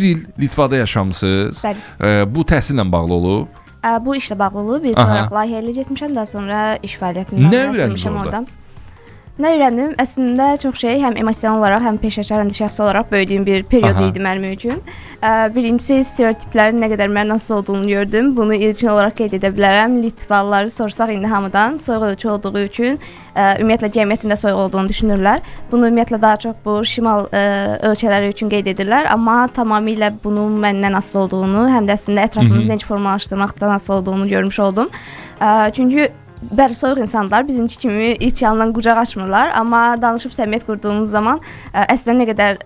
bir il Litvada yaşamısınız. Bu təhsillə bağlı olub? Bu işlə bağlı olub. Bir olaraq layihəyə getmişəm, daha sonra iş fəaliyyətini öyrəndiniz orada? Nə öyrəndim? Əslində çox şey, həm emosional olaraq, həm peşəkar, həm də şəxsi olaraq böyüdüyüm bir periyod idi mənim üçün. Birincisi, stereotiplərin nə qədər mənasız olduğunu gördüm. Bunu ilkin olaraq qeyd edə bilərəm. Litvalıları sorsaq indi hamıdan soyuq ölçü olduğu üçün ümumiyyətlə cəmiyyətində soyuq olduğunu düşünürlər. Bunu ümumiyyətlə daha çox bu şimal ölkələri üçün qeyd edirlər, amma tamamilə bunun məndən asılı olduğunu, həm də əslində ətrafımızı necə formalaşdırmaqdan asılı olduğunu görmüş oldum. Çünki bəli, soyuq insanlar bizimki kimi ilk yandan qucaq açmırlar, amma danışıb səmiyyət qurduğumuz zaman əslində nə qədər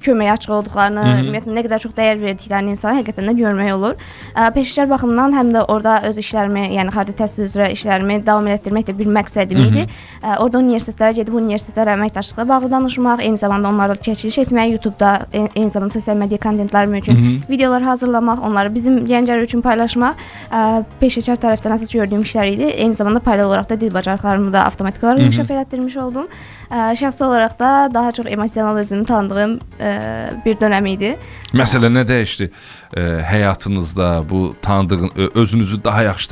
köməyə açıq olduqlarını, ümumiyyətlə nə qədər çox dəyər verdiklərini insana həqiqətən də görmək olur. Peşəkar baxımdan həm də orada öz işlərimi, yəni xarici təhsil üzrə işlərimi davam etdirmək də bir məqsədim idi. Orada universitetlərə gedib universitetlərə əməkdaşlıqla bağlı danışmaq, eyni zamanda onlarla çəkiliş etmək, YouTube-da, eyni zamanda sosial media kontentlərim üçün videolar hazırlamaq, onları bizim gənclər üçün paylaşmaq peşəkar tərəfdən əsas gördüyüm işlər idi. Eyni zamanda paralel olaraq da dil bacarıqlarımı da avtomatik olaraq inkişaf etdirmiş oldum. Şəxsi olaraq da daha çox emosional özümü tanıdığım bir dönəm idi. Məsələn, nə dəyişdi həyatınızda bu tanıdığın, özünüzü daha yaxşı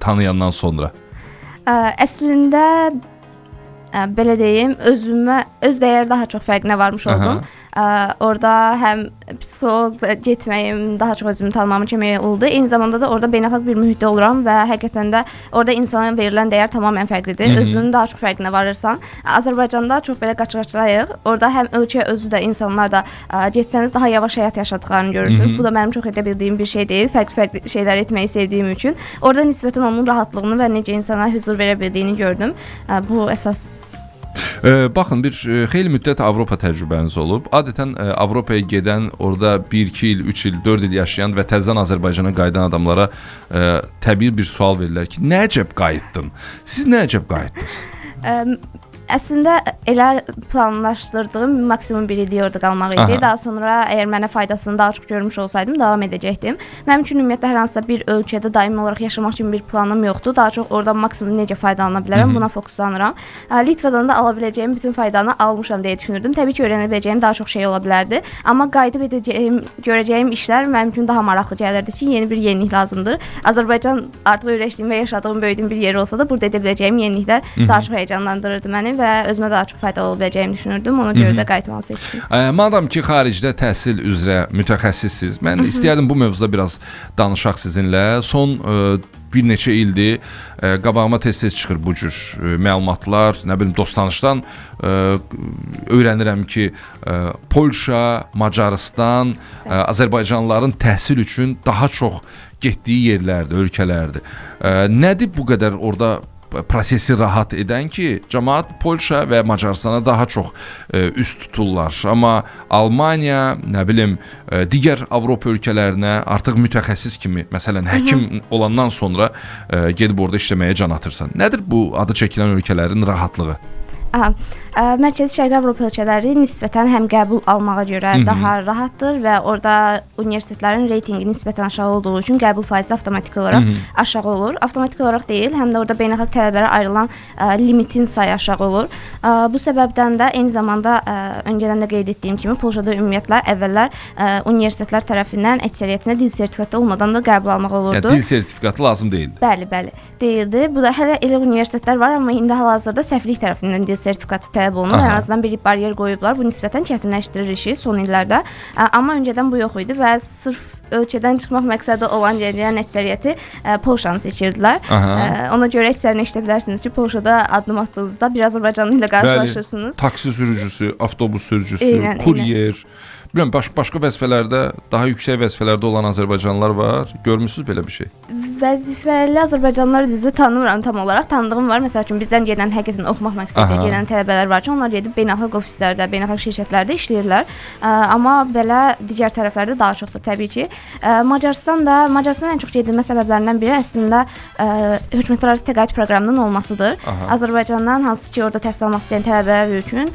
tanıyandan sonra? Əslində belə deyim, öz dəyər daha çox fərqinə varmış oldum. Orada həm psixoloqla getməyim daha çox özümü tanımamı kömək oldu. Eyni zamanda da orada beynəlxalq bir mühitdə oluram və həqiqətən də orada insana verilən dəyər tamamilə fərqlidir. Özünün daha çox fərqinə varırsan. Azərbaycanda çox belə qaçıq-qaçıq. Orada həm ölkə özü də insanlar da getsəniz daha yavaş həyat yaşadıqlarını görürsünüz. Bu da mənim çox edə bildiyim bir şey deyil. Fərqli şeylər etməyi sevdiyim üçün. Orada nisbətən onun rahatlığını və necə insana huzur verə bildiyini gördüm. Bu əsas. Baxın, bir xeyli müddət Avropa təcrübəniz olub. Adətən Avropaya gedən, orada 1-2 il, 3 il, 4 il yaşayan və təzədən Azərbaycana qayıdan adamlara təbii bir sual verirlər ki, nə əcəb qayıtdın? Siz nə əcəb qayıtdınız? Əslində elə planlaşdırdığım maksimum bir illik orada qalmaq idi. Daha sonra əgər mənə faydasını daha çox görmüş olsaydım, davam edəcəkdim. Mənim üçün ümumiyyətlə hər hansısa bir ölkədə daimi olaraq yaşamaq üçün bir planım yoxdur. Daha çox orada maksimum necə faydalana bilərəm, buna fokuslanıram. Litvadan da ala biləcəyim bütün faydanı almışam deyə düşünürdüm. Təbii ki, öyrənə biləcəyim daha çox şey ola bilərdi. Amma qayıdıb görəcəyim işlər mənim üçün daha maraqlı gəlirdi ki, yeni bir yenilik lazımdır. Azərbaycan artıq öyrəşdiyim və yaşadığım, böyüdüyüm bir yer olsa da burada edə biləcəyim yeniliklər daha çox həyecanlandırırdı məni və özümə daha çox faydalı ola biləcəyimi düşünürdüm. Ona görə də qayıtmağı seçdim. Madam ki, xaricdə təhsil üzrə mütəxəssissiniz, mən istəyərdim bu mövzuda biraz danışaq sizinlə. Son bir neçə ildir qabağıma tez-tez çıxır bu cür məlumatlar, nə bilim, dost-tanışdan öyrənirəm ki, Polşa, Macarıstan Azərbaycanlıların təhsil üçün daha çox getdiyi yerlərdir, ölkələrdir. Nədir bu qədər orada prosesi rahat edən ki, cəmaət Polşa və Macaristana daha çox üst tuturlar. Amma Almaniya, nə bilim, digər Avropa ölkələrinə artıq mütəxəssis kimi, məsələn, həkim olandan sonra gedib orada işləməyə can atırsan. Nədir bu adı çəkilən ölkələrin rahatlığı? Mərkəzi Şərqi Avropa ölkələri nisbətən həm qəbul almağa görə daha rahatdır və orada universitetlərin reytingi nisbətən aşağı olduğu üçün qəbul faizi avtomatik olaraq aşağı olur. Avtomatik olaraq deyil, həm də orada beynəlxalq tələbələrə ayrılan limitin sayı aşağı olur. Bu səbəbdən də eyni zamanda öncədən də qeyd etdiyim kimi Polşada ümumiyyətlə əvvəllər universitetlər tərəfindən əksəriyyətinə dil sertifikatı olmadan da qəbul almaq olurdu. Yəni dil sertifikatı lazım deyildi. Bəli, deyildi. Bu da hələ elə universitetlər var, amma indi hal-hazırda səfirlik tərəfindən dil sertifikatı tələb olunur. Ən azından bir baryer qoyublar. Bu nisbətən çətinləşdirir işi son illərdə. Amma öncədən bu yox idi və sırf ölkədən çıxmaq məqsədi olan gənclərin əksəriyyəti Polşanı seçirdilər. Ona görə əksərini eşidə bilərsiniz ki, Polşada addım attığınızda bir Azərbaycanlı ilə qarşılaşırsınız. Taksi sürücüsü, avtobus sürücüsü, kuryer, bilmirəm, başqa vəzifələrdə, daha yüksək vəzifələrdə olan Azərbaycanlılar var. Görmüsünüz belə bir şey? Vəzifəli Azərbaycanlıları düzü tanımıram tam olaraq. Tanıdığım var. Məsəl üçün bizdən gedən, həqiqətən oxumaq məqsədilə gedən tələbələr var ki, onlar gedib beynəlxalq ofislərdə, beynəlxalq şirkətlərdə işləyirlər. Amma belə digər tərəflərdə daha çoxdur təbii ki. Macarıstan ən çox gedilmə səbəblərindən biri əslində hökumətlərarası təqaüd proqramının olmasıdır. Azərbaycandan hansı ki, orada təhsil almaq istəyən tələbələr üçün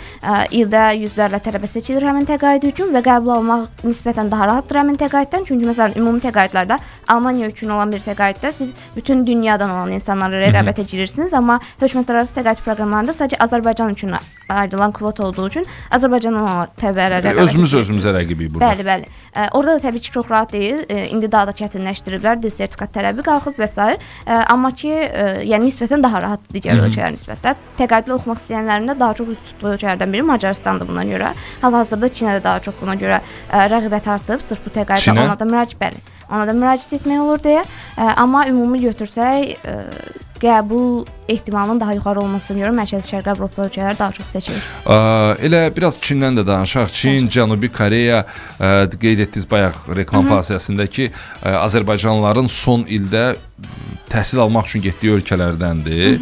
ildə yüzlərlə tələbə seçilir həmin təqaüd üçün və qəbul almaq nisbətən daha rahatdır həmin təqaüddən. Çünki məsələn ümumi təqaüdlərdə Almaniya üçün olan bir təqaüd təqaüddə siz bütün dünyadan olan insanlara rəqabətə girirsiniz, amma hökumətlərarası təqaüd proqramlarında sadəcə Azərbaycan üçün ayrılan kvota olduğu üçün Azərbaycandan olan təbəələrə rəqabət edirsiniz. Özümüzə rəqibi burada. Bəli. Orada da təbii ki, çox rahat deyil. İndi daha da çətinləşdiriblər, dil sertifikat tələbi qalxıb və s. Amma ki, yəni nisbətən daha rahatdır digər ölkələrə nisbətən. Təqaüdlə oxumaq istəyənlərin də daha çox üz tutduğu ölkələrdən biri Macarıstandır buna görə. Hal-hazırda Çinə də daha çox buna görə rəğbət artıb, sırf bu təqaüdə ona da müraciət etmək olur deyə. Amma ümumi götürsək, qəbul ehtimalının daha yuxarı olmasına görə Mərkəzi Şərqi Avropa ölkələri daha çox seçilir. Elə biraz Çindən də danışaq. Çin, Cənubi Koreya, qeyd etdiniz bayaq reklam fasiləsində ki, Azərbaycanlıların son ildə təhsil almaq üçün getdiyi ölkələrdəndir.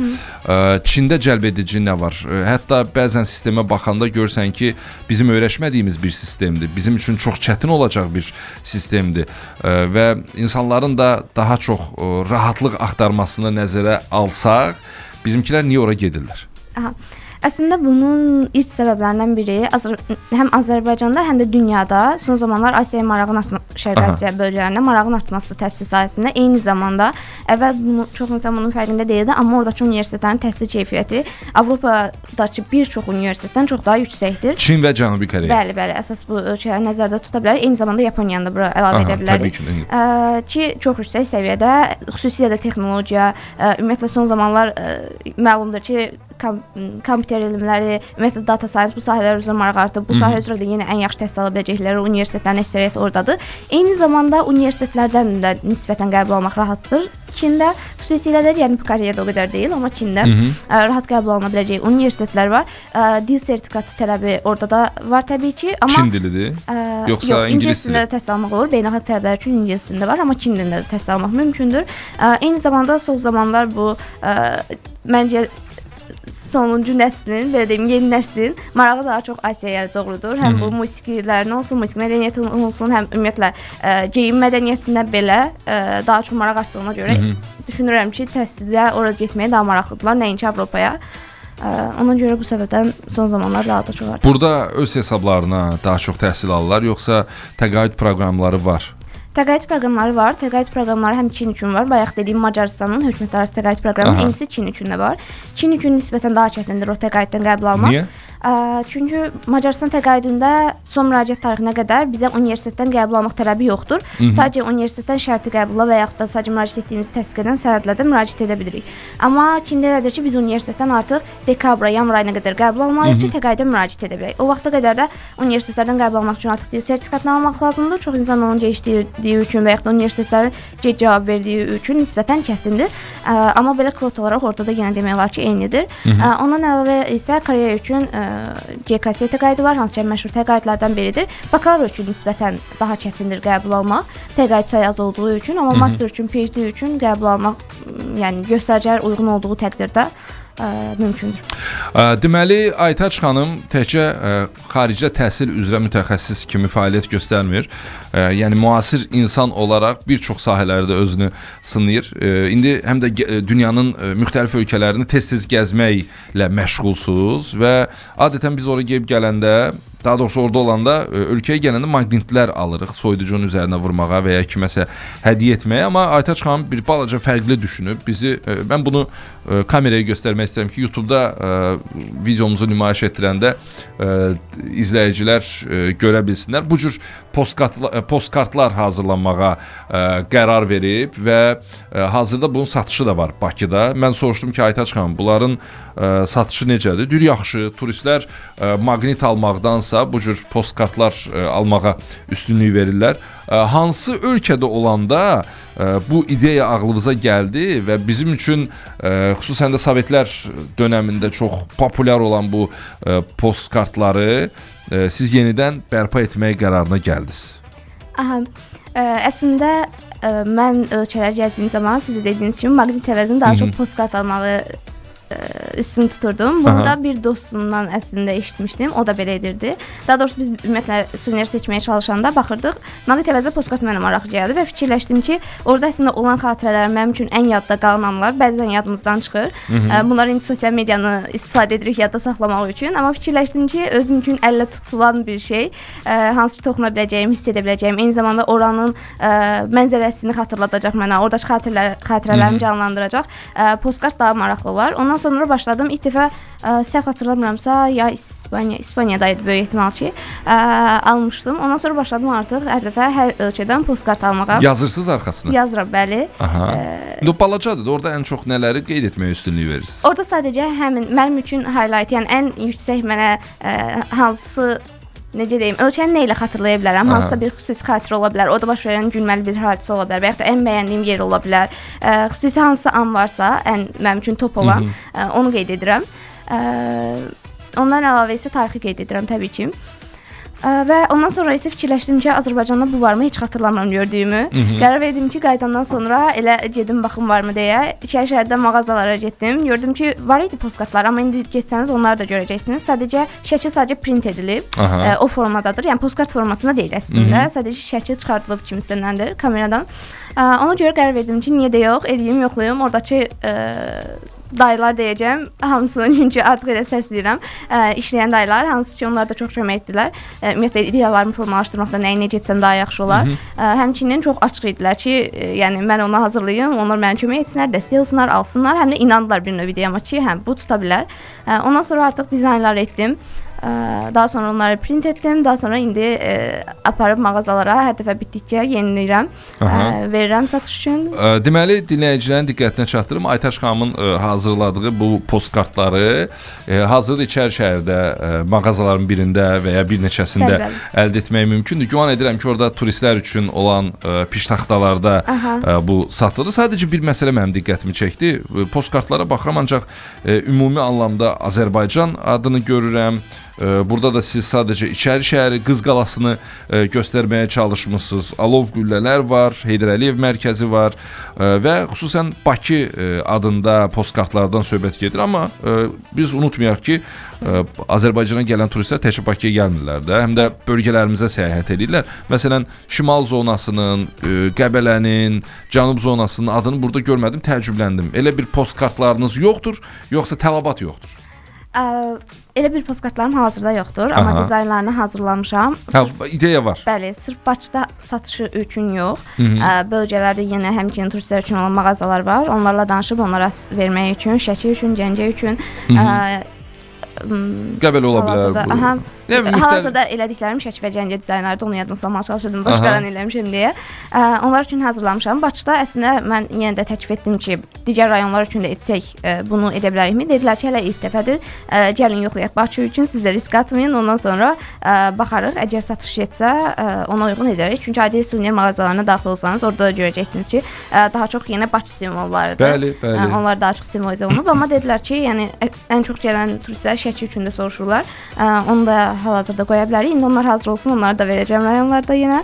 Çində cəlbedici nə var? Hətta bəzən sistemə baxanda görsən ki, bizim öyrəşmədiyimiz bir sistemdir. Bizim üçün çox çətin olacaq bir sistemdir. Və insanların da daha çox rahatlıq axtarmasını nəzərə alsaq, bizimkilər niyə ora gedirlər? Əslində bunun ilk səbəblərindən biri həm Azərbaycanda, həm də dünyada son zamanlar Asiyaya marağın Şərqi Asiya bölgələrinə marağın artması təhsil sahəsində, eyni zamanda əvvəl çox insan bunun fərqində deyildi, amma oradakı universitetlərin təhsil keyfiyyəti Avropadakı bir çox universitetdən çox daha yüksəkdir. Çin və Cənubi Koreya. Bəli, əsas bu ölkələri nəzərdə tuta bilərik. Eyni zamanda Yaponiyanı da bura əlavə edə bilərik. Ki, çox yüksək səviyyədə, xüsusilə də texnologiya, ümumiyyətlə son zamanlar məlumdur ki, kompüter elmləri, ümumiyyətlə data science bu sahələr üzrə maraq artıb. Bu sahə üzrə də yenə ən yaxşı təhsil ala biləcəkləri universitetlərin əksəriyyəti oradadır. Eyni zamanda universitetlərdən də nisbətən qəbul almaq rahatdır. Çində xüsusilə də, yəni Koreyada o qədər deyil, amma Çində rahat qəbul alına biləcəyi universitetlər var. Dil sertifikatı tələbi orada da var təbii ki, amma Çin dilidir? Yoxsa ingilis dili? İngilis dilində də təhsil almaq olur. Beynəlxalq tələblər üçün ingilis dilində var, amma Çin dilində də təhsil almaq mümkündür. Eyni zamanda son zamanlar bu məncə sonuncu nəslin, belə deyim, yeni nəslin marağı daha çox Asiyaya doğrudur. Həm bu musiqilərin olsun, musiqi mədəniyyəti olsun, həm ümumiyyətlə geyim mədəniyyətinə belə daha çox maraq artdığına görə düşünürəm ki, təhsilə ora getməyə daha maraqlıdırlar, nəinki Avropaya. Ona görə bu səbəbdən son zamanlar daha da çox artır. Burada öz hesablarına daha çox təhsil alırlar, yoxsa təqaüd proqramları var? Təqaüd proqramları var. Təqaüd proqramları həm Çin üçün var. Bayaq dediyim Macarıstanın hökumətlərarası təqaüd proqramı, eynisə Çin üçün də var. Çin üçün nisbətən daha çətindir o təqaüddən qəbul almaq. Niyə? Çünki Macarıstan təqaüdündə son müraciət tarixinə qədər bizə universitetdən qəbul almaq tələbi yoxdur. Sadəcə universitetdən şərti qəbula və yaxud da sadəcə müraciət etdiyimiz təsdiq edən sənədlərdə müraciət edə bilirik. Amma Çində elədir ki, biz universitetdən artıq dekabra, yanvar ayına qədər qəbul almalıyıq ki, təqaüdə müraciət edə bilək. O vaxta qədər də universitetlərdən qəbul almaq üçün artıq dil sertifikatını almaq lazımdır. Çox insan onu gecikdirdiyi üçün və yaxud da universitetlərin gec cavab verdiyi üçün nisbətən çətindir. Amma belə kvota olaraq orada da yenə demək olar ki, eynidir. Ondan əlavə isə Koreya üçün GKS təqaüdü var, hansı ki, məşhur təqaüdlərdən biridir. Bakalavr üçün nisbətən daha çətindir qəbul almaq, təqaüd sayı az olduğu üçün, amma master üçün, PhD üçün qəbul almaq, yəni göstəricilər uyğun olduğu təqdirdə mümkündür. Deməli, Aytaç xanım təkcə xaricdə təhsil üzrə mütəxəssis kimi fəaliyyət göstərmir. Yəni müasir insan olaraq bir çox sahələrdə özünü sınayır. İndi həm də dünyanın müxtəlif ölkələrini tez-tez gəzməklə məşğulsuz və adətən biz ora gəlib gələndə, daha doğrusu orada olanda ölkəyə gələndə maqnitlər alırıq soyuducunun üzərinə vurmağa və ya kiməsə hədiyyə etməyə. Amma Aytaç xanım bir balaca fərqli düşünüb. Mən bunu kameraya göstərmək istəyirəm ki, YouTube-da videomuzu nümayiş etdirəndə izləyicilər görə bilsinlər. Bu cür postkartlar hazırlanmağa qərar verib və hazırda bunun satışı da var Bakıda. Mən soruşdum ki, Aytaç xanım, bunların satışı necədir? Deyir, yaxşı, turistlər maqnit almaqdansa bu cür postkartlar almağa üstünlük verirlər. Hansı ölkədə olanda bu ideya ağlınıza gəldi və bizim üçün xüsusən də Sovetlər dönəmində çox populyar olan bu postkartları siz yenidən bərpa etməyə qərarına gəldiniz? Əslində mən ölkələr gəzdiyim zaman sizə dediyiniz kimi maqnit əvəzinə daha çox postkart almağı üstün tuturdum. Bunu da bir dostumdan əslində eşitmişdim. O da belə edirdi. Daha doğrusu biz ümumiyyətlə suvenir seçməyə çalışanda baxırdıq. Maqnit əvəzinə postkart mənə maraqlı gəldi və fikirləşdim ki, orada əslində olan xatirələr mənim üçün ən yadda qalan anlar bəzən yadımızdan çıxır. Bunlar indi sosial medianı istifadə edirik yadda saxlamaq üçün. Amma fikirləşdim ki, özüm üçün əllə tutulan bir şey, hansı ki, toxuna biləcəyim, hiss edə biləcəyim, eyni zamanda oranın mənzərəsini xatırladacaq mənə, oradakı xatirələrimi canlandıracaq postkart daha maraqlı olar. Ondan sonra başladım. İlk dəfə səhv xatırlamıramsa, ya İspaniyadaydı böyük ehtimal ki, almışdım. Ondan sonra başladım artıq hər dəfə hər ölkədən postkart almağa. Yazırsınız arxasına? Yazıram, bəli. Balacadır. Orada ən çox nələri qeyd etməyə üstünlük verirsiniz? Orada sadəcə həmin mənim üçün highlight, yəni ən yüksək mənə hansı necə deyim, ölkəni nə ilə xatırlaya bilərəm, hansısa bir xüsusi xatirə ola bilər, orada baş verən gülməli bir hadisə ola bilər və ya da ən bəyəndiyim yer ola bilər, xüsusi hansısa an varsa, ən mənim üçün top olan, onu qeyd edirəm. Ondan əlavə isə tarixi qeyd edirəm təbii ki. Və ondan sonra isə fikirləşdim ki, Azərbaycanda bu varmı, heç xatırlamıram gördüyümü. Qərar verdim ki, qayıdandan sonra elə gedim baxım varmı deyə. İçəri mağazalara getdim. Gördüm ki, var idi postkartlar, amma indi getsəniz onları da görəcəksiniz. Şəkil print edilib. O formadadır. Yəni postkart formasında deyil əslində. Sadəcə şəkil çıxardılıb kimsəndəndir kameradan. Ona görə qərar verdim ki, niyə də yox, eləyim, yoxlayım. Oradakı dayılar deyəcəm, hamısını çünki artıq elə səsləyirəm. İşləyən dayılar, hansı ki, onlar da çox kömək etdilər. Ümumiyyətlə ideyalarımı formalaşdırmaqda nəyi necə etsəm daha yaxşı olar. Həmçinin çox açıq idilər ki, yəni mən onu hazırlayım, onlar mənə kömək etsinlər, dəstək olsunlar, alsınlar. Həm də inandılar bir növ ideyama ki, həm bu tuta bilər. Ondan sonra artıq dizaynlar etdim. Daha sonra onları print etdim. Daha sonra indi aparıb mağazalara hər dəfə bitdikcə yeniləyirəm, verirəm satış üçün. Deməli, dinləyicilərin diqqətinə çatdırım. Aytaç xanımın hazırladığı bu postkartları hazırda İçəri şəhərdə mağazaların birində və ya bir neçəsində əldə etmək mümkündür. Güman edirəm ki, orada turistlər üçün olan piştaxtalarda bu satılır. Sadəcə bir məsələ mənim diqqətimi çəkdi. Postkartlara baxıram, ancaq ümumi anlamda Azərbaycan adını görürəm. Burada da siz sadəcə İçəri şəhəri, Qız qalasını göstərməyə çalışmışsınız. Alov güllələr var, Heydər Əliyev mərkəzi var və xüsusən Bakı adında postkartlardan söhbət gedir. Amma biz unutmayaq ki, Azərbaycana gələn turistlər təkcə Bakıya gəlmirlər də, həm də bölgələrimizə səyahət edirlər. Məsələn, Şimal zonasının, Qəbələnin, Cənub zonasının adını burada görmədim, təəccübləndim. Elə bir postkartlarınız yoxdur, yoxsa tələbat yoxdur? Elə bir postkartlarım hazırda yoxdur, amma dizaynlarını hazırlamışam. İdeya var. Bəli, sırf Bakıda satışı üçün yox, bölgələrdə yenə həmçinin turistlər üçün olan mağazalar var. Onlarla danışıb onlara vermək üçün, Şəki üçün, Gəncə üçün, Qəbələ ola bilər bu. Hal-hazırda elədiklərim Şəki və Gəncə dizaynlarında onu yadıma salmağa çalışırdım, başqalarını eləmişəm deyə. Onlar üçün hazırlamışam. Bakıda əslində mən yenə də təklif etdim ki, digər rayonlar üçün də etsək bunu edə bilərikmi? Dedilər ki, hələ ilk dəfədir, gəlin yoxlayaq Bakı üçün, siz də risk atmayın, ondan sonra baxarıq, əgər satış etsə ona uyğun edərək. Çünki adi suvenir mağazalarına daxil olsanız, orada da görəcəksiniz ki, daha çox yenə Bakı simvollarıdır. Bəli. Onlar daha çox simvolizə olunub, amma dedilər ki, yəni ən çox gələn turistlər Şəki üçün də soruşurlar. Onu da hal-hazırda qoya bilərik. İndi onlar hazır olsun, onları da verəcəm rayonlarda yenə.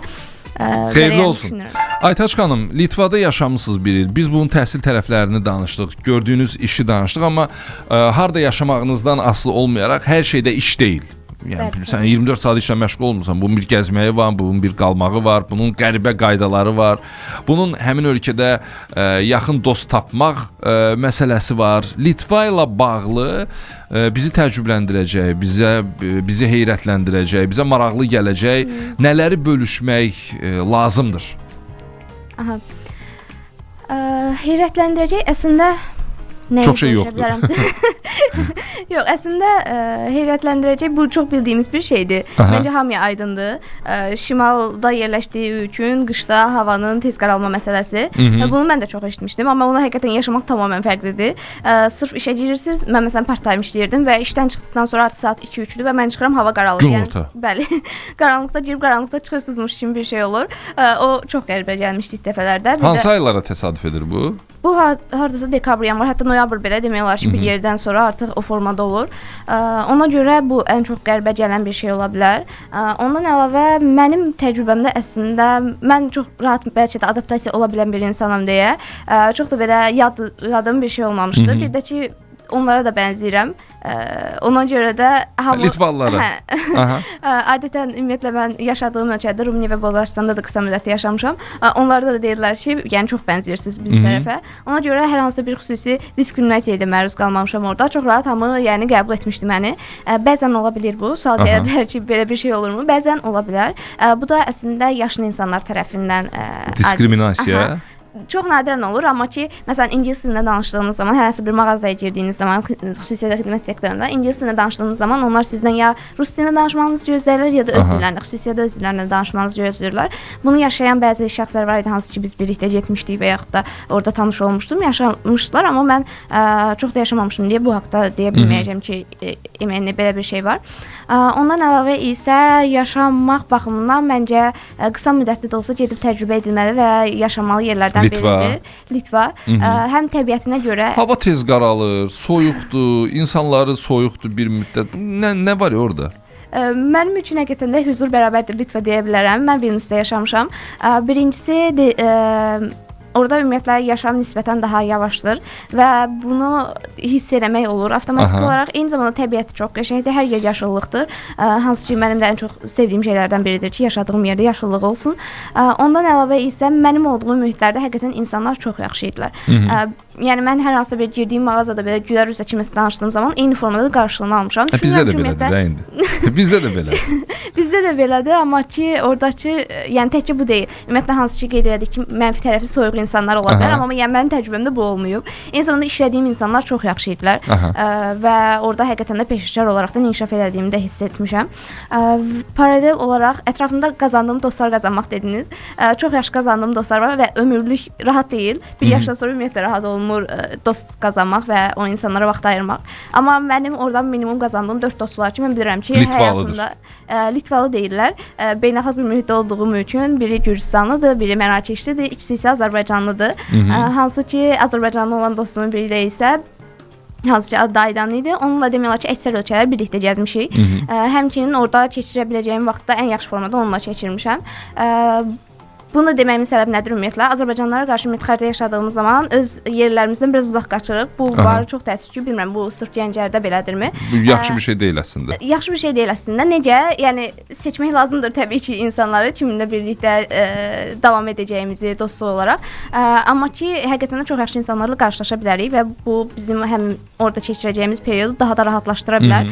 Xeyirli olsun. Aytaç xanım, Litvada yaşamısınız bir il. Biz bunun təhsil tərəflərini danışdıq, gördüyünüz işi danışdıq, amma harda yaşamağınızdan asılı olmayaraq hər şeydə iş deyil. Yəni sən 24 saat işlə məşğul olmursan. Bunun bir gəzməyi var, bunun bir qalmağı var, bunun qəribə qaydaları var. Bunun həmin ölkədə yaxın dost tapmaq məsələsi var. Litva ilə bağlı bizi təəccübləndirəcək, bizi heyrətləndirəcək, bizə maraqlı gələcək nələri bölüşmək lazımdır? Heyrətləndirəcək əslində çox şey yoxdur. Yox, əslində heyrətləndirəcək bu çox bildiyimiz bir şeydir. Məncə hamıya aydındır. Şimalda yerləşdiyi üçün qışda havanın tez qaralma məsələsi. Bunu mən də çox eşitmişdim, amma onu həqiqətən yaşamaq tamamilə fərqlidir. Sırf işə girirsiniz, mən məsələn part-time işləyirdim və işdən çıxdıqdan sonra artıq saat 2-3-dür və mən çıxıram, hava qaralır. Yəni, bəli, qaranlıqda girib qaranlıqda çıxırsınızmış kimi bir şey olur. O çox qəribə gəlmişdi ilk dəfələrdə. Hansı aylara təsadüf edir bu? Bu hardasa dekabr, yanvar, hətta noyabr belə demək olar ki, bir yerdən sonra artıq o formada olur. Ona görə bu ən çox qəribə gələn bir şey ola bilər. Ondan əlavə mənim təcrübəmdə əslində mən çox rahat bəlkə də adaptasiya ola bilən bir insanam deyə çox da belə yadım bir şey olmamışdı. Bir də ki onlara da bənzəyirəm. Ona görə də hamı Litvalılara. Aha. Adətən ümumiyyətlə mən yaşadığım ölkədə Rumıniya və Bolqarıstanda da qısa müddət yaşamışam. Onlarda da deyirlər ki, yəni çox bənzəyirsiniz biz tərəfə. Ona görə hər hansı bir xüsusi diskriminasiyaya da məruz qalmamışam orada. Çox rahat hamı yəni qəbul etmişdi məni. Bəzən ola bilər bu. Sual gələ bilər ki, belə bir şey olurmu? Bəzən ola bilər. Bu da əslində yaşlı insanlar tərəfindən diskriminasiya. Çox nadirən olur, amma ki, məsələn, ingilis dilində danışdığınız zaman, hər hansı bir mağazaya girdiyiniz zaman, xüsusilə xidmət sektorunda ingilis dilində danışdığınız zaman onlar sizdən ya rus dilində danışmanızı gözləyirlər, ya da öz dillərində, xüsusilə öz dillərində danışmanızı gözləyirlər. Bunu yaşayan bəzi şəxslər var idi, hansı ki, biz birlikdə getmişdik və yaxud da orada tanış olmuşdum, yaşamışdılar, amma mən çox da yaşamamışdım deyə bu haqqda deyə bilməyəcəm ki, əminə belə bir şey var. Ondan əlavə isə yaşamaq baxımından məncə qısa müddətli də olsa gedib təcrübə edilməli və yaşamalı yerlərdən Litva. Həm təbiətinə görə hava tez qaralır, soyuqdur, insanları soyuqdur bir müddət. Nə var orada? Mənim üçün həqiqətən də huzur bərabərdir Litva deyə bilərəm. Mən Vilniusda yaşamışam. Birincisi orada ümumiyyətlə yaşam nisbətən daha yavaşdır və bunu hiss eləmək olur avtomatik olaraq. Eyni zamanda təbiəti çox qəşəngdir, hər yer yaşıllıqdır. Hansı ki, mənim də ən çox sevdiyim şeylərdən biridir ki, yaşadığım yerdə yaşıllıq olsun. Ondan əlavə isə mənim olduğum mühitlərdə həqiqətən insanlar çox yaxşı idilər. Yəni mən hər hansı bir girdiyim mağazada belə gülər üzlə kiməsə danışdığım zaman eyni formada qarşılığını almışam. Bizdə də belədir indi. Bizdə də belə. Bizdə də belədir, amma ki, oradakı, yəni təkcə bu deyil. Ümumiyyətlə hansı ki, qeyd elədik ki, mənfi tərəfi soyuq insanlar ola bilər, amma yəni mənim təcrübəmdə bu olmayıb. Eyni zamanda işlədiyim insanlar çox yaxşı idilər və orada həqiqətən də peşəkar olaraq da inkişaf etdiyimi də hiss etmişəm. Paralel olaraq ətrafımda qazandığım dostlar qazanmaq dediniz. Çox yaxşı qazandığım dostlar var və ömürlük rahat deyil. Bir yaşdan sonra ümumiyyətlə rahat olmur dost qazanmaq və o insanlara vaxt ayırmaq. Amma mənim oradan minimum qazandığım 4 dost var ki, mən bilirəm ki, həyatımda Litvalı deyirlər. Beynəlxalq bir mühitdə olduğum üçün biri Gürcüstanlıdır, biri Mərakeşlidir, ikisi isə Azərbaycanlıdır. Hansı ki, Azərbaycanlı olan dostumun biri də isə hansı ki, adı Aydan idi. Onunla demək olar ki, əksər ölkələr birlikdə gəzmişik. Həmçinin orada keçirə biləcəyim vaxtda ən yaxşı formada onunla keçirmişəm. Bunu deməyimin səbəbi nədir ümumiyyətlə? Azərbaycanlılara qarşı mütəxəssisdə yaşadığımız zaman öz yerlərimizdən biraz uzaq qaçırıq. Bu var, çox təəssüf ki, bilmirəm, bu sırf Gəncərdə belədirmi? Bu yaxşı bir şey deyil əslində. Yaxşı bir şey deyil əslində. Necə? Yəni seçmək lazımdır təbii ki, insanları kiminlə birlikdə davam edəcəyimizi dostluq olaraq. Amma ki, həqiqətən də çox yaxşı insanlarla qarşılaşa bilərik və bu bizim həm orada keçirəcəyimiz periodu daha da rahatlaşdıra bilər.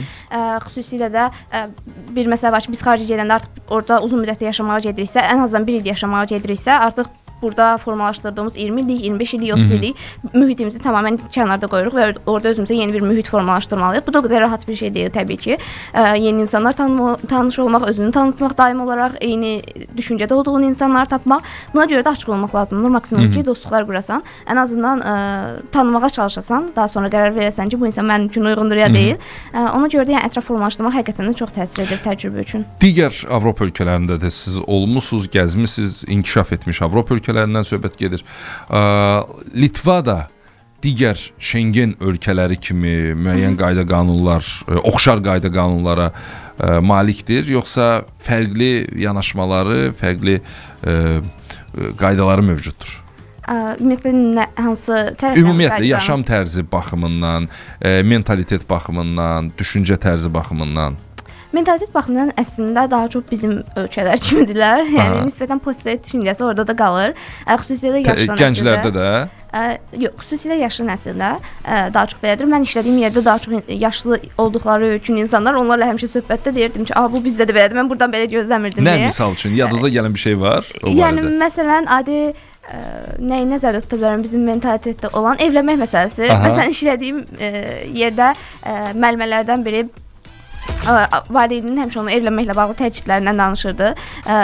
Xüsusilə də bir məsələ var ki, biz xarici gedəndə artıq orada uzun müddətli yaşamağa gediriksə, ən azından 1 il yaşamağa gediriksə, artıq burada formalaşdırdığımız 20 illik, 25 illik, 30 illik mühitimizi tamamilə kənarda qoyuruq və orada özümüzə yeni bir mühit formalaşdırmalıyıq. Bu da o qədər rahat bir şey deyil təbii ki. Yeni insanlar tanış olmaq, özünü tanıtmaq, daim olaraq eyni düşüncədə olduğun insanları tapmaq. Buna görə də açıq olmaq lazımdır. Maksimum ki, dostluqlar qurasan, ən azından tanımağa çalışasan, daha sonra qərar verəsən ki, bu insan mənim üçün uyğundur ya deyil. Ona görə də yəni ətraf formalaşdırmaq həqiqətən də çox təsir edir təcrübə üçün. Digər Avropa ölkələrində də siz olmusunuz, gəzmisiniz, inkişaf etmiş Avropa ölkələrindən söhbət gedir. Litva da digər Şengen ölkələri kimi müəyyən qayda-qanunlar, oxşar qayda-qanunlara malikdir, yoxsa fərqli yanaşmaları, fərqli qaydaları mövcuddur? Ümumiyyətlə hansı tərəfdən? Ümumiyyətlə yaşam tərzi baxımından, mentalitet baxımından, düşüncə tərzi baxımından. Mentalitet baxımından əslində daha çox bizim ölkələr kimidirlər. Yəni nisbətən pozitiv düşüncəsi orada da qalır. Xüsusilə yaşlı nəsildə. Gənclərdə də? Yox, xüsusilə yaşlı nəsildə daha çox belədir. Mən işlədiyim yerdə daha çox yaşlı olduqları üçün insanlar onlarla həmişə söhbətdə deyirdim ki, bu bizdə də belədir. Mən buradan belə gözləmirdim deyə. Nə misal üçün? Yadınıza gələn bir şey var o barədə? Yəni məsələn, adi nəyi nəzərdə tuta bilərəm bizim mentalitetdə olan evlənmək məsələsi. Məsələn, işlədiyim yerdə müəllimələrdən biri valideynin həmişə onu evlənməklə bağlı təkidlərindən danışırdı.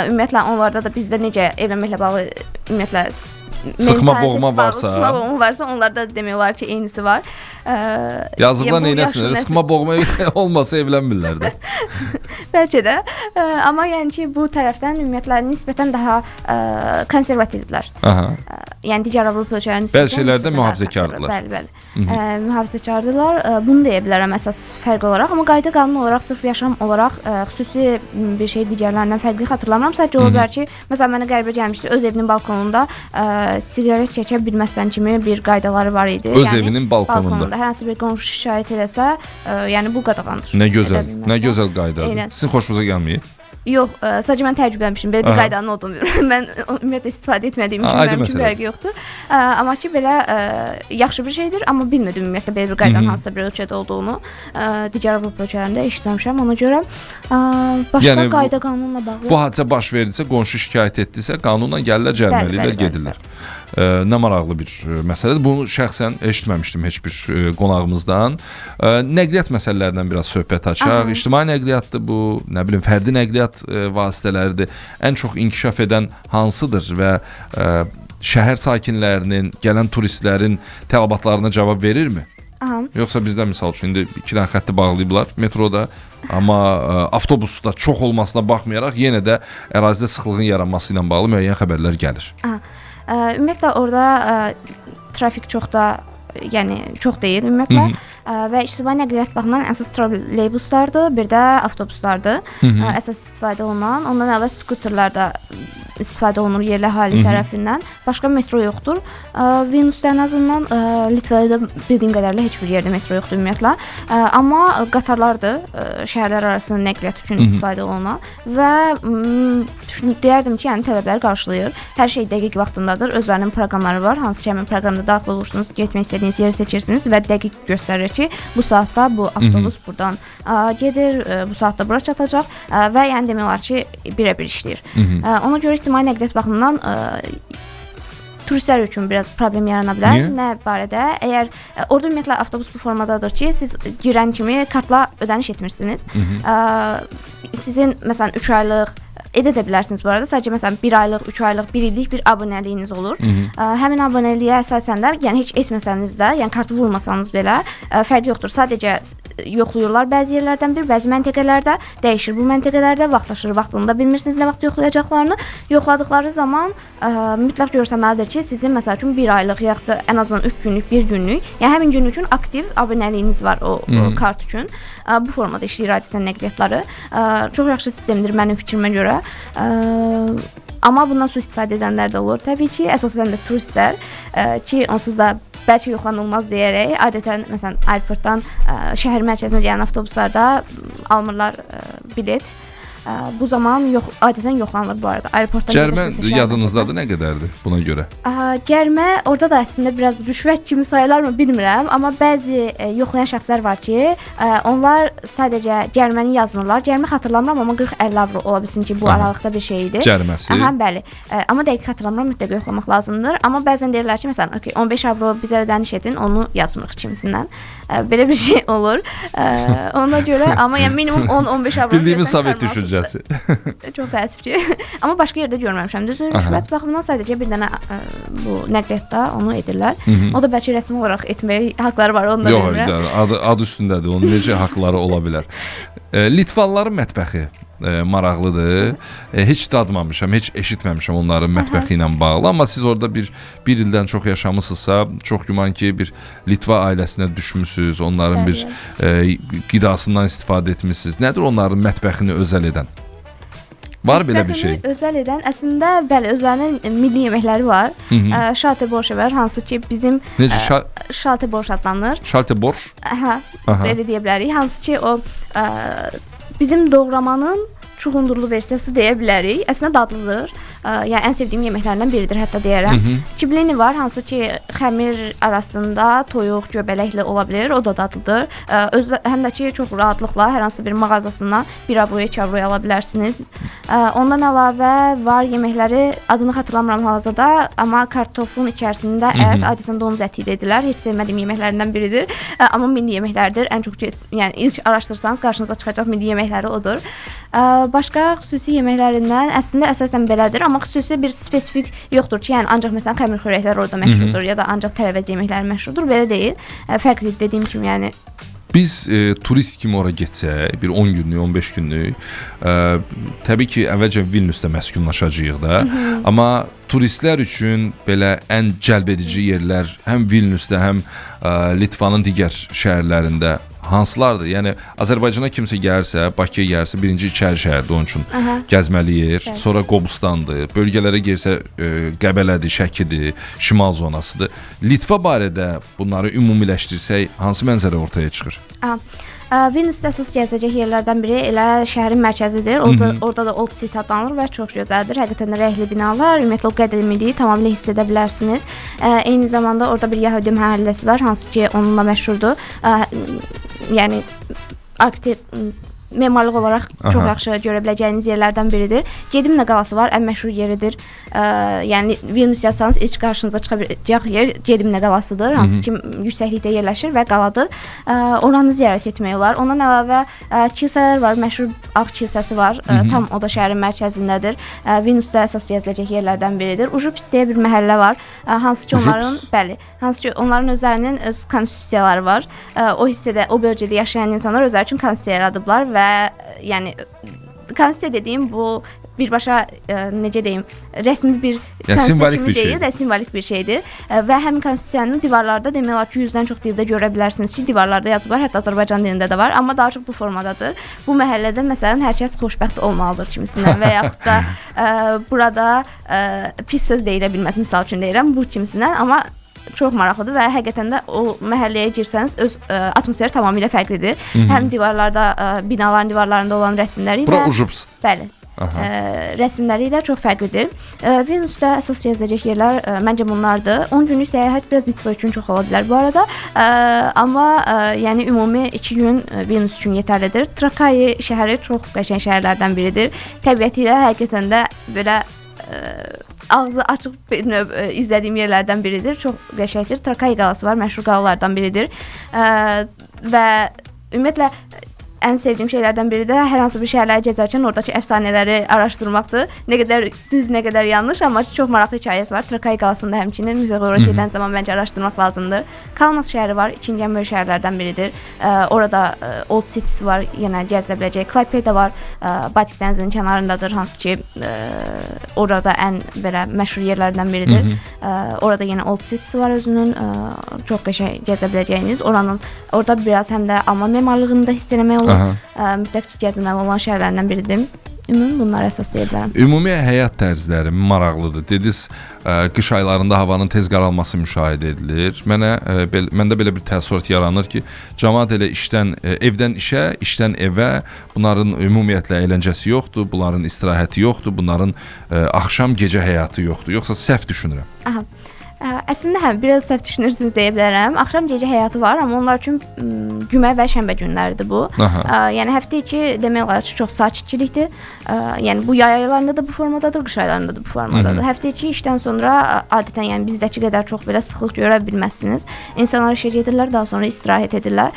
Ümumiyyətlə onlarda da bizdə necə evlənməklə bağlı ümumiyyətlə sıxma boğma varsa, onlarda demək olar ki, eynisi var. Yazıqlar neynəsinlər? Sıxma boğma olmasa evlənmirlər də. Bəlkə də. Amma yəni ki, bu tərəfdən ümumiyyətlə nisbətən daha konservativdirlər. Yəni digər Avropa ölkələrinin nisbətən bəzi şeylərdə mühafizəkardırlar. Bəli. Mühafizəkardırlar. Bunu deyə bilərəm əsas fərq olaraq, amma qayda qanun olaraq, sırf yaşam olaraq xüsusi bir şey digərlərindən fərqli xatırlamıram. Sadəcə ola bilər ki, məsələn mənə qəribə gəlmişdi, öz evinin balkonunda siqaret çəkə bilməsən kimi bir qaydaları var idi. Öz evinin balkonunda. hər hansı bir qonşu şikayət eləsə, yəni bu qadağandır. Nə gözəl, nə gözəl qaydadır. Eynən. Sizin xoşunuza gəlmir? Yox, sadəcə mən təəccüblənmişdim. Belə bir qaydanın olduğunu bilmirəm. Mən ümumiyyətlə istifadə etmədiyim üçün mənim üçün fərqi yoxdur. Amma ki belə yaxşı bir şeydir, amma bilmirdim ümumiyyətlə belə bir qaydanın hansısa bir ölkədə olduğunu. Digər Avropa ölkələrində eşitməmişəm. Ona görə başqa qayda qanunla bağlı. Bu hadisə baş verdisə, qonşu şikayət etdisə, qanunla gəlirlər, cəriməliyirlər, gedirlər. Nə maraqlı bir məsələdir. Bunu şəxsən eşitməmişdim heç bir qonağımızdan. Nəqliyyat məsələlərindən biraz söhbət açaq. İctimai nəqliyyatdır bu, nə bilim, fərdi nəqliyyat vasitələridir. Ən çox inkişaf edən hansıdır və şəhər sakinlərinin, gələn turistlərin tələbatlarına cavab verirmi? Yoxsa bizdə misal üçün indi 2 dənə xətti bağlayıblar metroda, amma avtobusda çox olmasına baxmayaraq yenə də ərazidə sıxlığın yaranması ilə bağlı müəyyən xəbərlər gəlir. Ümumiyyətlə orada trafik çox da, yəni çox deyil ümumiyyətlə və ictimai nəqliyyat baxımından əsas trolleybuslardır, bir də avtobuslardır əsas istifadə olunan. Ondan əvvəl skuterlər də istifadə olunur yerli əhali tərəfindən. Başqa metro yoxdur. Vilniusda ən azından Litvada bildiyim qədərilə heç bir yerdə metro yoxdur ümumiyyətlə. Amma qatarlardır şəhərlər arasında nəqliyyat üçün istifadə olunan və deyərdim ki, yəni tələbləri qarşılayır. Hər şey dəqiq vaxtındadır. Özlərinin proqramları var. Hansı ki, həmin proqramda daxil olursunuz, getmək istədiyiniz yeri seçirsiniz və dəqiq göstərir ki, bu saatda bu avtobus buradan gedir, bu saatda bura çatacaq və yəni demək olar ki, birə-bir işləyir. Ona görə ictimai nəqliyyat baxımından turistlər üçün biraz problem yarana bilər. Niyə? Nə barədə? Əgər orada ümumiyyətlə avtobus bu formadadır ki, siz girən kimi kartla ödəniş etmirsiniz. Sizin məsələn 3 aylıq edə bilərsiniz bu arada. Sadəcə məsələn 1 aylıq, 3 aylıq, 1 illik bir abunəliyiniz olur. Həmin abunəliyə əsasən də, yəni heç etməsəniz də, yəni kartı vurmasanız belə fərqi yoxdur. Sadəcə yoxlayırlar bəzi yerlərdən bir, bəzi məntəqələrdə dəyişir. Bu məntəqələrdə vaxtlaşır, vaxtında bilmirsiniz nə vaxt yoxlayacaqlarını. Yoxladıkları zaman mütləq görsənməlidir ki, sizin məsəl üçün 1 aylıq yaxud da ən azından 3 günlük, 1 günlük, yəni həmin gün üçün aktiv abunəliyiniz var o kart üçün. Bu formada işləyir adətən nəqliyyatları. Çox yaxşı sistemdir mənim fikrimə görə. Amma bundan su istifadə edənlər də olur. Təbii ki, əsasən də turistlər ki, onsuz da bəlkə yoxlanılmaz deyərək adətən məsələn aeroportdan şəhər mərkəzinə gələn avtobuslarda almırlar bilet. Bu zaman adətən yoxlanılır bu arada. Aeroportdan cərimə yadınızdadır nə qədərdir buna görə? Cərimə orada da əslində biraz rüşvət kimi sayılarmı bilmirəm, amma bəzi yoxlayan şəxslər var ki, onlar sadəcə cəriməni yazmırlar. Cərimə xatırlamıram, amma 40-50 avro ola bilsin ki, bu aralıqda bir şey idi. Cəriməsi. Bəli. Amma dəqiq xatırlamıram, mütləq yoxlamaq lazımdır. Amma bəzən deyirlər ki, məsələn, 15 avro bizə ödəniş edin, onu yazmırıq kimisindən. Belə bir şey olur. Ona görə, amma yəni minimum 10-15 avro. Bildiyimiz Sovet düşüncəsi. Çox təəssüf ki. Amma başqa yerdə görməmişəm. Düzdür, rüşvət baxımından sadəcə bir dənə bu nəqliyyatda onu edirlər. O da bəlkə rəsmi olaraq etməyə haqqları var, onu da bilmirəm. Yox, adı üstündədir. Onun necə haqqları ola bilər. Litvanların mətbəxi maraqlıdır. Heç dadmamışam, heç eşitməmişəm onların mətbəxi ilə bağlı. Amma siz orada bir ildən çox yaşamısınızsa, çox güman ki, bir Litva ailəsinə düşmüsünüz, onların bir qidasından istifadə etmisiniz. Nədir onların mətbəxini özəl edən? Var belə bir şey? Özəl edən, əslində bəli, özlərinin milli yeməkləri var. Şalte borş var, hansı ki bizim şalte borş adlanır. Şalte borş? Belə deyə bilərik. Hansı ki o bizim doğramanın çuğundurlu versiyası deyə bilərik. Əslində dadlıdır. Yəni ən sevdiyim yeməklərindən biridir, hətta deyərəm. Çiblini var, hansı ki xəmir arasında toyuq, göbələkli ola bilər, o da dadlıdır. Həm də ki çox rahatlıqla hər hansı bir mağazasından 1 avroya, 2 avroya ala bilərsiniz. Ondan əlavə var yeməkləri, adını xatırlamıram hal-hazırda, amma kartofun içərisində ət, adətən donuz əti ilə edilir. Heç sevmədiyim yeməklərindən biridir. Amma milli yeməklərdir. Ən çox yəni ilk araşdırsanız qarşınıza çıxacaq milli yeməkləri odur. Başqa xüsusi yeməklərindən əslində əsasən belədir, amma xüsusi bir spesifik yoxdur ki, yəni ancaq məsələn xəmir xörəklər orada məşhurdur ya da ancaq tərəvəz yeməkləri məşhurdur, belə deyil. Fərqli dediyim kimi, yəni biz turist kimi ora getsək, bir 10 günlük, 15 günlük, təbii ki, əvvəlcə Vilniusda məskunlaşacağıq da, amma turistlər üçün belə ən cəlbedici yerlər həm Vilniusda, həm Litvanın digər şəhərlərində hansılardır? Yəni Azərbaycana kimsə gəlsə, Bakıya gəlsə, birinci İçəri şəhərdə onun üçün gəzməli yer, sonra Qobustandır, bölgələrə gəlsə Qəbələdir, Şəkidir, Şimal zonasıdır. Litva barədə bunları ümumiləşdirsək, hansı mənzərə ortaya çıxır? Vilniusda əsas gəzəcək yerlərdən biri elə şəhərin mərkəzidir. Orada da Old City adlanır və çox gözəldir. Həqiqətən də rəhli binalar, ümumiyyətlə o qədimiliyi tamamilə hiss edə bilərsiniz. Eyni zamanda orada bir Yəhudi məhəlləsi var, hansı ki onunla məşhurdur. Yəni memarlıq olaraq çox yaxşı görə biləcəyiniz yerlərdən biridir. Gedimnə qalası var, ən məşhur yeridir. Yəni Vilnius yazsanız ilk qarşınıza çıxa biləcək yer Gedimnə qalasıdır, hansı ki yüksəklikdə yerləşir və qaladır. Oranı ziyarət etmək olar. Ondan əlavə kilsələr var, məşhur Ağ kilsəsi var. Tam o da şəhərin mərkəzindədir. Vilniusda əsas gəziləcək yerlərdən biridir. Ujupis deyə bir məhəllə var, hansı ki onların özlərinin öz konstitusiyaları var. O hissədə, o bölgədə yaşayan insanlar özləri üçün konstitusiya yaradıblar və yəni konstitusiya dediyim bu birbaşa necə deyim, rəsmi bir konstitusiya kimi deyil də simvolik bir şeydir və həmin konstitusiyanın divarlarda demək olar ki 100-dən çox dildə görə bilərsiniz ki, divarlarda yazıblar, hətta Azərbaycan dilində də var, amma daha çox bu formadadır. Bu məhəllədə məsələn hər kəs xoşbəxt olmalıdır kimisindən və yaxud da burada pis söz deyilə bilməz, misal üçün deyirəm bu kimisindən, amma çox maraqlıdır və həqiqətən də o məhəlləyə girsəniz öz atmosferi tamamilə fərqlidir. Həm divarlarda, binaların divarlarında olan rəsmləri ilə Bura Ujupis. Bəli. Rəsmləri ilə çox fərqlidir. Vilniusda əsas gəzəcək yerlər məncə bunlardır. 10 günlük səyahət biraz Litva üçün çox ola bilər bu arada. Amma yəni ümumi 2 gün Vilnius üçün yetərlidir. Trakaya şəhəri çox qəşəng şəhərlərdən biridir. Təbiəti ilə həqiqətən də belə ağzı açıq bir növ izlədiyim yerlərdən biridir. Çox qəşəngdir. Trakaya qalası var, məşhur qalalardan biridir. Və ümumiyyətlə ən sevdiyim şeylərdən biri də hər hansı bir şəhərləri gəzərkən oradakı əfsanələri araşdırmaqdır. Nə qədər düz, nə qədər yanlış, amma çox maraqlı hekayəsi var. Trakaya qalasında həmçinin mütləq ora gedən zaman məncə araşdırmaq lazımdır. Kaunas şəhəri var, ikinci ən böyük şəhərlərdən biridir. Orada Old City var, yenə gəzilə biləcək. Klaipeda var, Baltik dənizinin kənarındadır, hansı ki orada ən belə məşhur yerlərdən biridir. Orada yenə Old City var özünün, çox qəşəng gəzə biləcəyiniz. Orada biraz həm də Alman memarlığını da hiss etmək olur. Mütləq gəzilməli olan şəhərlərdən biridir. Ümumi bunlar əsas deyə bilərəm. Ümumi həyat tərzləri maraqlıdır. Dediniz, qış aylarında havanın tez qaralması müşahidə edilir. Məndə belə bir təəssürat yaranır ki, cəmaət elə evdən işə, işdən evə, bunların ümumiyyətlə əyləncəsi yoxdur, bunların istirahəti yoxdur, bunların axşam gecə həyatı yoxdur. Yoxsa səhv düşünürəm? Əslində həm biraz səhv düşünürsünüz deyə bilərəm. Axşam gecə həyatı var, amma onlar üçün cümə və şənbə günləridir bu. Yəni həftə içi demək olar ki, çox sakitçilikdir. Yəni bu yay aylarında da bu formadadır, qış aylarında da bu formadadır. Həftə içi işdən sonra adətən yəni bizdəki qədər çox belə sıxlıq görə bilməzsiniz. İnsanlar işə gedirlər, daha sonra istirahət edirlər.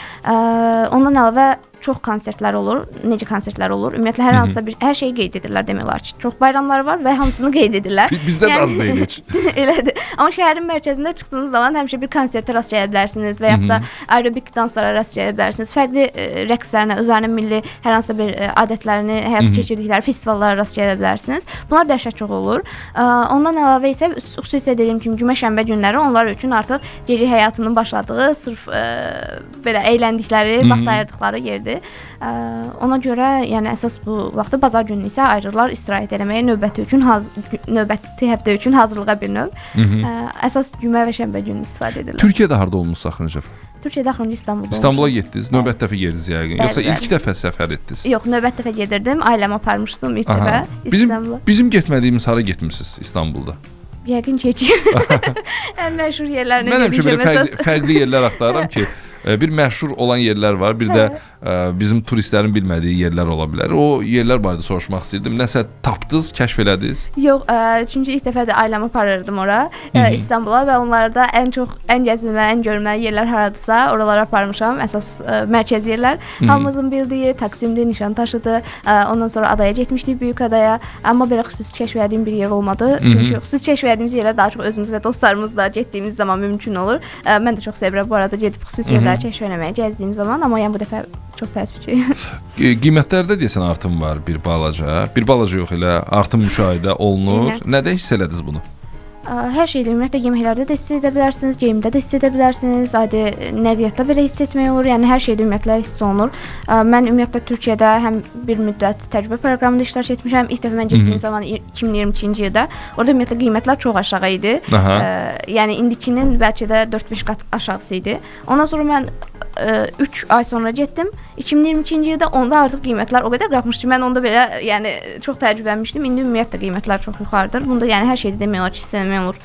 Ondan əlavə çox konsertlər olur. Necə konsertlər olur? Ümumiyyətlə hər hansısa bir hər şeyi qeyd edirlər demək olar ki. Çox bayramları var və hamısını qeyd edirlər. Bizdə də az deyil heç. Elədir. Amma şəhərin mərkəzində çıxdığınız zaman həmişə bir konsertə rast gələ bilərsiniz və yaxud da aerobik danslara rast gələ bilərsiniz. Fərqli rəqslərinə, özlərinin milli hər hansı bir adətlərini həyata keçirdikləri festivallara rast gələ bilərsiniz. Bunlar dəhşət çox olur. Ondan əlavə isə xüsusilə dediyim kimi cümə şənbə günləri onlar üçün artıq gecə həyatının başladığı, sırf belə əyrəndikləri, vaxt ayırdıqları yerdir. Ona görə yəni əsas bu vaxtı bazar günü isə ayrılırlar istirahət etməyə, növbəti həftə üçün hazırlığa bir növ. Əsas cümə və şənbə günü istifadə edirlər. Türkiyədə harda olmusunuz axırıncı? Türkiyədə axırıncı İstanbulda olmuşam. İstanbula getdiniz, növbət dəfə gediniz yəqin. Yoxsa ilk dəfə səfər etdiniz? Yox, növbət dəfə gedirdim, ailəmi aparmışdım ilk dəfə İstanbula. Bizim getmədiyimiz hara getmisiniz İstanbulda? Yəqin ki, ən məşhur yerlərinə gedəcəm. Mən həmişə belə fərqli yerlər axtarıram ki, bir məşhur olan yerlər var, bir də bizim turistlərin bilmədiyi yerlər ola bilər. O yerlər barədə soruşmaq istəyirdim. Nəsə tapdınız, kəşf elədiniz? Yox, çünki ilk dəfə də ailəmi aparırdım ora, İstanbula və onlarda ən gəzilməli, ən görməli yerlər haradırsa, oralara aparmışam. Əsas mərkəzi yerlər. Hamımızın bildiyi Taksimdir, Nişantaşıdır. Ondan sonra adaya getmişdik, Böyük adaya. Amma belə xüsusi kəşf elədiyim bir yer olmadı. Çünki xüsusi kəşf elədiyimiz yerlər daha çox özümüz və dostlarımızla getdiyimiz zaman mümkün olur. Mən də çox sevirəm bu arada gedib xüsusi yerlər kəşf eləməyə gəzdiyim zaman, amma yəni bu dəfə çox təəssüflüyəm. Qiymətlərdə deyəsən artım var bir balaca. Bir balaca yox, elə artım müşahidə olunur. Nədə hiss elədiniz bunu? Hər şeydə ümumiyyətlə yeməklərdə də hiss edə bilərsiniz, geyimdə də hiss edə bilərsiniz, adi nəqliyyatda belə hiss etmək olur. Yəni hər şeydə ümumiyyətlə hiss olunur. Mən ümumiyyətlə Türkiyədə həm bir müddət təcrübə proqramında iştirak etmişəm. İlk dəfə mən getdiyim zaman 2022-ci ildə. Orada ümumiyyətlə qiymətlər çox aşağı idi. Yəni indikinin bəlkə də 4-5 qat aşağısı idi. Ondan sonra mən 3 ay sonra getdim. 2022-ci ildə onda artıq qiymətlər o qədər qalxmışdı. Mən onda belə yəni çox təəccüblənmişdim. İndi ümumiyyətlə qiymətlər çox yuxarıdır. Bunda yəni hər şeydə demək olar ki, hiss etmək olur.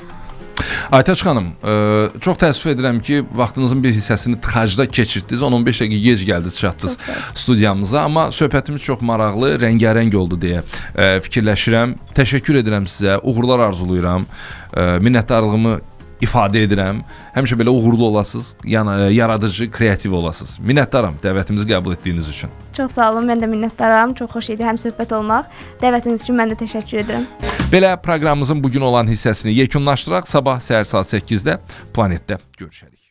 Aytaç xanım, çox təəssüf edirəm ki, vaxtınızın bir hissəsini tıxacda keçirdiniz. 10-15 dəqiqə gec gəldiniz, çatdınız studiyamıza, amma söhbətimiz çox maraqlı, rəngarəng oldu deyə fikirləşirəm. Təşəkkür edirəm sizə, uğurlar arzulayıram. Minnətdarlığımı ifadə edirəm. Həmişə belə uğurlu olasınız, yaradıcı, kreativ olasınız. Minnətdaram dəvətimizi qəbul etdiyiniz üçün. Çox sağ olun, mən də minnətdaram. Çox xoş idi həm söhbət olmaq. Dəvətiniz üçün mən də təşəkkür edirəm. Belə proqramımızın bugün olan hissəsini yekunlaşdıraq. Sabah səhər saat 8-də Planetdə görüşərik.